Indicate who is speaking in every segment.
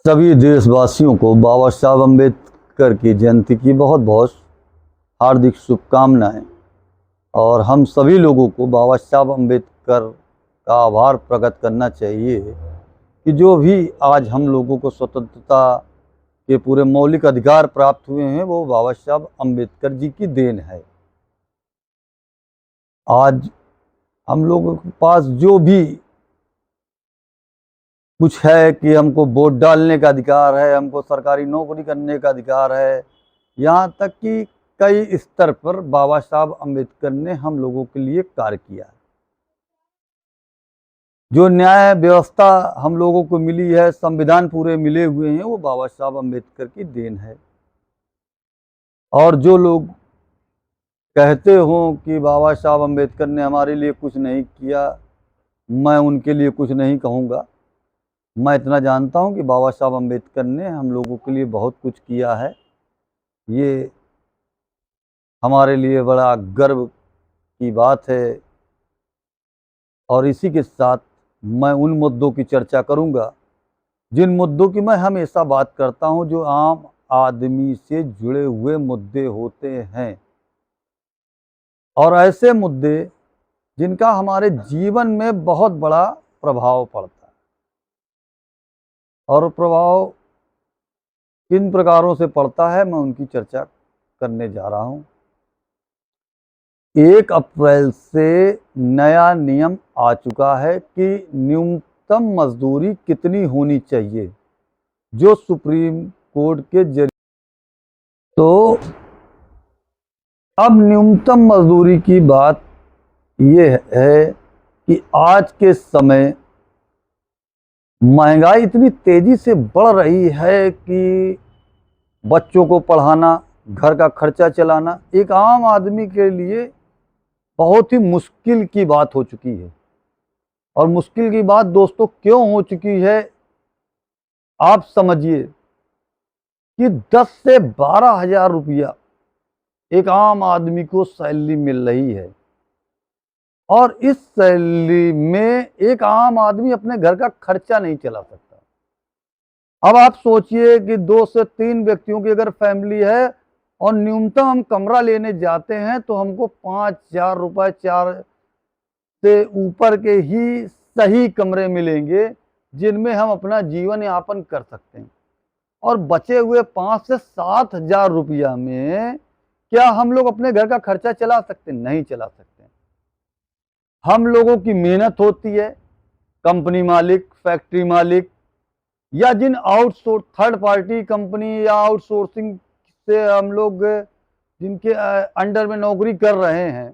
Speaker 1: सभी देशवासियों को बाबा साहब अम्बेडकर की जयंती की बहुत बहुत हार्दिक शुभकामनाएं। और हम सभी लोगों को बाबा साहब अम्बेडकर का आभार प्रकट करना चाहिए कि जो भी आज हम लोगों को स्वतंत्रता के पूरे मौलिक अधिकार प्राप्त हुए हैं वो बाबा साहब अम्बेडकर जी की देन है। आज हम लोगों के पास जो भी कुछ है कि हमको वोट डालने का अधिकार है, हमको सरकारी नौकरी करने का अधिकार है, यहाँ तक कि कई स्तर पर बाबा साहब अम्बेडकर ने हम लोगों के लिए कार्य किया। जो न्याय व्यवस्था हम लोगों को मिली है, संविधान पूरे मिले हुए हैं, वो बाबा साहब अम्बेडकर की देन है। और जो लोग कहते हो कि बाबा साहब अम्बेडकर ने हमारे लिए कुछ नहीं किया, मैं उनके लिए कुछ नहीं कहूँगा। मैं इतना जानता हूँ कि बाबा साहब अम्बेडकर ने हम लोगों के लिए बहुत कुछ किया है। ये हमारे लिए बड़ा गर्व की बात है। और इसी के साथ मैं उन मुद्दों की चर्चा करूंगा जिन मुद्दों की मैं हमेशा बात करता हूं, जो आम आदमी से जुड़े हुए मुद्दे होते हैं और ऐसे मुद्दे जिनका हमारे जीवन में बहुत बड़ा प्रभाव पड़ता है। और प्रभाव किन प्रकारों से पड़ता है, मैं उनकी चर्चा करने जा रहा हूं। 1 अप्रैल से नया नियम आ चुका है कि न्यूनतम मजदूरी कितनी होनी चाहिए, जो सुप्रीम कोर्ट के जरिए। तो अब न्यूनतम मजदूरी की बात यह है कि आज के समय महंगाई इतनी तेजी से बढ़ रही है कि बच्चों को पढ़ाना, घर का खर्चा चलाना एक आम आदमी के लिए बहुत ही मुश्किल की बात हो चुकी है। और मुश्किल की बात दोस्तों क्यों हो चुकी है, आप समझिए कि 10 से 12 हजार रुपया एक आम आदमी को सैलरी मिल रही है। और इस सैलरी में एक आम आदमी अपने घर का खर्चा नहीं चला सकता। अब आप सोचिए कि 2 से 3 व्यक्तियों की अगर फैमिली है और न्यूनतम हम कमरा लेने जाते हैं तो हमको 5,000 रुपये 4 से ऊपर के ही सही कमरे मिलेंगे जिनमें हम अपना जीवन यापन कर सकते हैं। और बचे हुए 5 से 7 हजार रुपया में क्या हम लोग अपने घर का खर्चा चला सकते? नहीं चला सकते। हम लोगों की मेहनत होती है, कंपनी मालिक, फैक्ट्री मालिक या जिन आउटसोर्स थर्ड पार्टी कंपनी या आउटसोर्सिंग से हम लोग जिनके अंडर में नौकरी कर रहे हैं,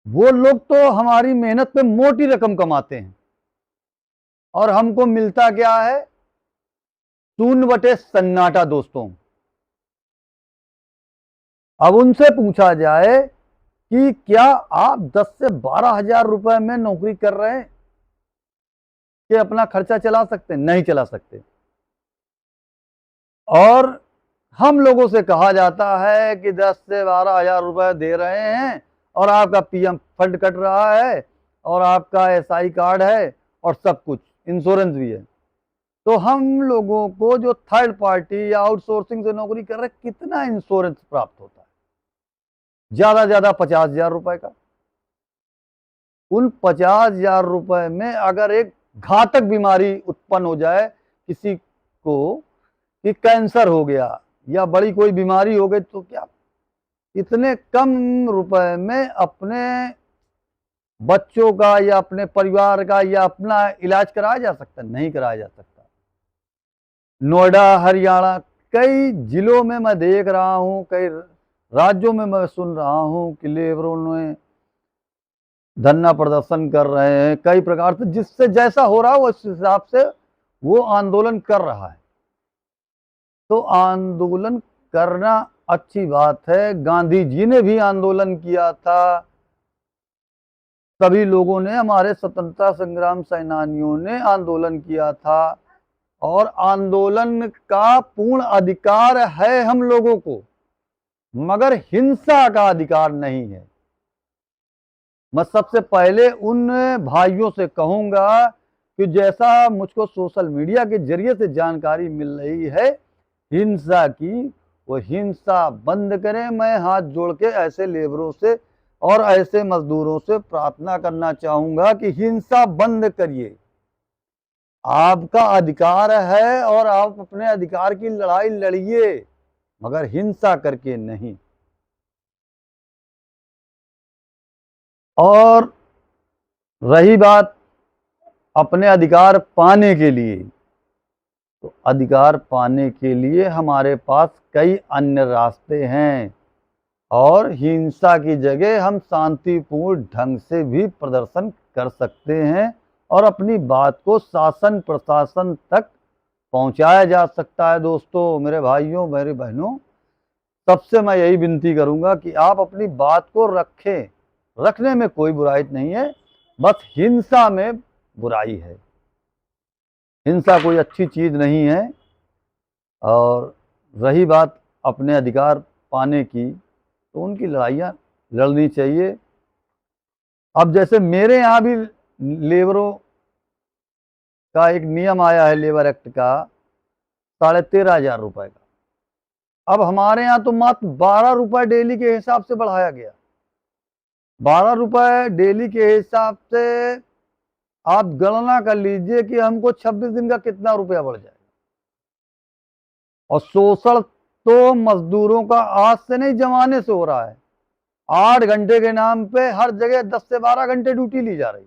Speaker 1: वो लोग तो हमारी मेहनत पे मोटी रकम कमाते हैं और हमको मिलता क्या है? 0/सन्नाटा दोस्तों। अब उनसे पूछा जाए कि क्या आप 10 से 12 हजार रुपए में नौकरी कर रहे हैं कि अपना खर्चा चला सकते? नहीं चला सकते। और हम लोगों से कहा जाता है कि 10 से 12 हजार रुपए दे रहे हैं और आपका पीएम फंड कट रहा है और आपका एसआई कार्ड है और सब कुछ इंश्योरेंस भी है। तो हम लोगों को जो थर्ड पार्टी या आउटसोर्सिंग से नौकरी कर रहे हैं, कितना इंश्योरेंस प्राप्त होता है? ज्यादा 50 हजार रुपए का। उन 50 हजार रुपए में अगर एक घातक बीमारी उत्पन्न हो जाए किसी को, कि कैंसर हो गया या बड़ी कोई बीमारी हो गई, तो क्या इतने कम रुपए में अपने बच्चों का या अपने परिवार का या अपना इलाज कराया जा सकता? नहीं कराया जा सकता। नोएडा, हरियाणा, कई जिलों में मैं देख रहा हूं, कई राज्यों में मैं सुन रहा हूं कि लेबरों ने धरना प्रदर्शन कर रहे हैं कई प्रकार से, जिससे जैसा हो रहा है उस हिसाब से वो आंदोलन कर रहा है। तो आंदोलन करना अच्छी बात है। गांधी जी ने भी आंदोलन किया था। सभी लोगों ने, हमारे स्वतंत्रता संग्राम सेनानियों ने आंदोलन किया था और आंदोलन का पूर्ण अधिकार है हम लोगों को, मगर हिंसा का अधिकार नहीं है। मैं सबसे पहले उन भाइयों से कहूंगा कि जैसा मुझको सोशल मीडिया के जरिए से जानकारी मिल रही है हिंसा की, वो हिंसा बंद करें। मैं हाथ जोड़ के ऐसे लेबरों से और ऐसे मजदूरों से प्रार्थना करना चाहूंगा कि हिंसा बंद करिए। आपका अधिकार है और आप अपने अधिकार की लड़ाई लड़िए, मगर हिंसा करके नहीं। और रही बात अपने अधिकार पाने के लिए, तो अधिकार पाने के लिए हमारे पास कई अन्य रास्ते हैं और हिंसा की जगह हम शांतिपूर्ण ढंग से भी प्रदर्शन कर सकते हैं और अपनी बात को शासन प्रशासन तक पहुंचाया जा सकता है। दोस्तों, मेरे भाइयों, मेरी बहनों, सबसे मैं यही विनती करूंगा कि आप अपनी बात को रखें। रखने में कोई बुराई नहीं है, बस हिंसा में बुराई है। हिंसा कोई अच्छी चीज नहीं है। और रही बात अपने अधिकार पाने की, तो उनकी लड़ाइयाँ लड़नी चाहिए। अब जैसे मेरे यहाँ भी लेबरों का एक नियम आया है, लेबर एक्ट का 13,500 रुपए का। अब हमारे यहाँ तो मात्र 12 रुपए डेली के हिसाब से बढ़ाया गया। 12 रुपए डेली के हिसाब से आप गणना कर लीजिए कि हमको 26 दिन का कितना रुपया बढ़ जाएगा। और शोषण तो मजदूरों का आज से नहीं, जमाने से हो रहा है। 8 घंटे के नाम पे हर जगह 10 से 12 घंटे ड्यूटी ली जा रही।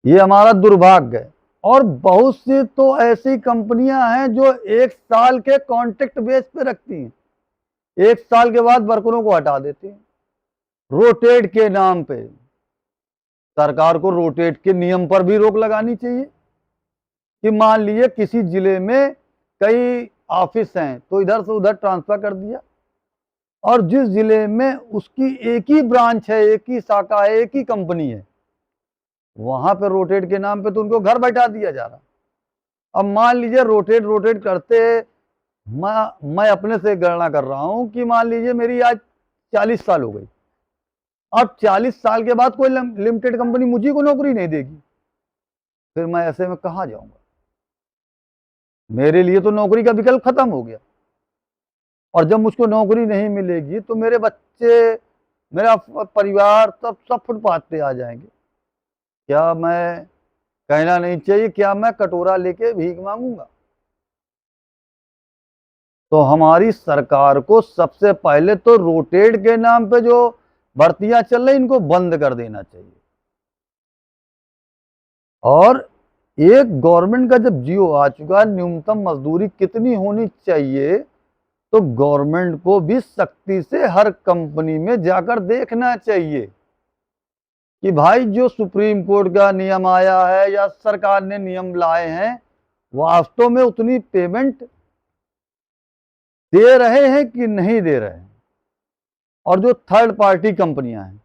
Speaker 1: ये हमारा दुर्भाग्य है। और बहुत सी तो ऐसी कंपनियां हैं जो 1 साल के कॉन्ट्रैक्ट बेस पे रखती हैं, 1 साल के बाद वर्करों को हटा देती हैं रोटेट के नाम पे। सरकार को रोटेट के नियम पर भी रोक लगानी चाहिए कि मान लीजिए किसी जिले में कई ऑफिस हैं तो इधर से उधर ट्रांसफर कर दिया, और जिस जिले में उसकी एक ही ब्रांच है, एक ही शाखा है, एक ही कंपनी है, वहां पे रोटेट के नाम पे तो उनको घर बैठा दिया जा रहा। अब मान लीजिए रोटेट करते, मैं अपने से गणना कर रहा हूं कि मान लीजिए मेरी आज 40 साल हो गई। अब 40 साल के बाद कोई लिमिटेड कंपनी मुझे को नौकरी नहीं देगी, फिर मैं ऐसे में कहां जाऊंगा? मेरे लिए तो नौकरी का विकल्प खत्म हो गया। और जब मुझको नौकरी नहीं मिलेगी तो मेरे बच्चे, मेरा परिवार सब फुटपाथ पे आ जाएंगे। क्या मैं, कहना नहीं चाहिए, क्या मैं कटोरा लेके भीख मांगूंगा? तो हमारी सरकार को सबसे पहले तो रोटेट के नाम पे जो भर्तियां चल रही इनको बंद कर देना चाहिए। और एक गवर्नमेंट का जब जियो आ चुका है न्यूनतम मजदूरी कितनी होनी चाहिए, तो गवर्नमेंट को भी सख्ती से हर कंपनी में जाकर देखना चाहिए कि भाई जो सुप्रीम कोर्ट का नियम आया है या सरकार ने नियम लाए हैं, वास्तव में उतनी पेमेंट दे रहे हैं कि नहीं दे रहे हैं। और जो थर्ड पार्टी कंपनियां हैं,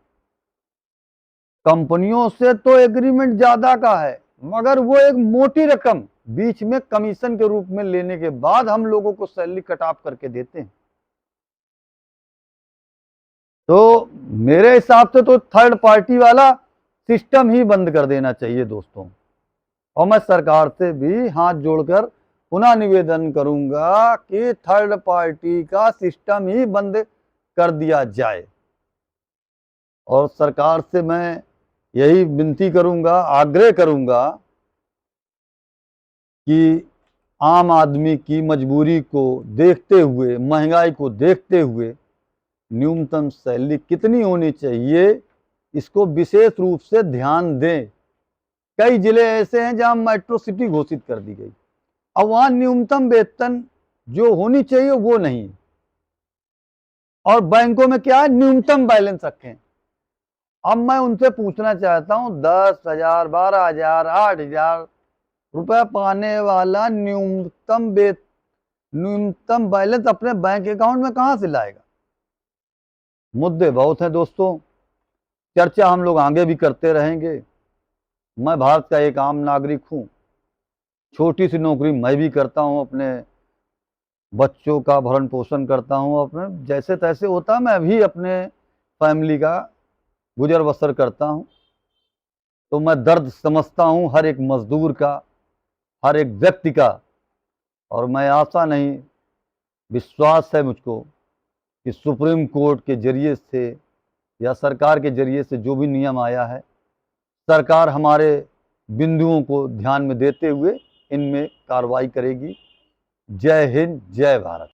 Speaker 1: कंपनियों से तो एग्रीमेंट ज्यादा का है, मगर वो एक मोटी रकम बीच में कमीशन के रूप में लेने के बाद हम लोगों को सैलरी कट ऑफ करके देते हैं। तो मेरे हिसाब से तो थर्ड पार्टी वाला सिस्टम ही बंद कर देना चाहिए दोस्तों। और मैं सरकार से भी हाथ जोड़कर पुनः निवेदन करूंगा कि थर्ड पार्टी का सिस्टम ही बंद कर दिया जाए। और सरकार से मैं यही विनती करूंगा, आग्रह करूंगा कि आम आदमी की मजबूरी को देखते हुए, महंगाई को देखते हुए न्यूनतम सैलरी कितनी होनी चाहिए, इसको विशेष रूप से ध्यान दें। कई जिले ऐसे हैं जहां मेट्रो सिटी घोषित कर दी गई, अब वहां न्यूनतम वेतन जो होनी चाहिए वो नहीं। और बैंकों में क्या है, न्यूनतम बैलेंस रखें। अब मैं उनसे पूछना चाहता हूं, 10,000, 12,000, 8,000 रुपया पाने वाला न्यूनतम बैलेंस अपने बैंक अकाउंट में कहां से लाएगा? मुद्दे बहुत हैं दोस्तों, चर्चा हम लोग आगे भी करते रहेंगे। मैं भारत का एक आम नागरिक हूं, छोटी सी नौकरी मैं भी करता हूं, अपने बच्चों का भरण पोषण करता हूं, अपने जैसे तैसे होता मैं भी अपने फैमिली का गुजर बसर करता हूं। तो मैं दर्द समझता हूँ हर एक मजदूर का, हर एक व्यक्ति का। और मैं आशा नहीं, विश्वास है मुझको कि सुप्रीम कोर्ट के जरिए से या सरकार के जरिए से जो भी नियम आया है, सरकार हमारे बिंदुओं को ध्यान में देते हुए इनमें कार्रवाई करेगी। जय हिंद, जय भारत।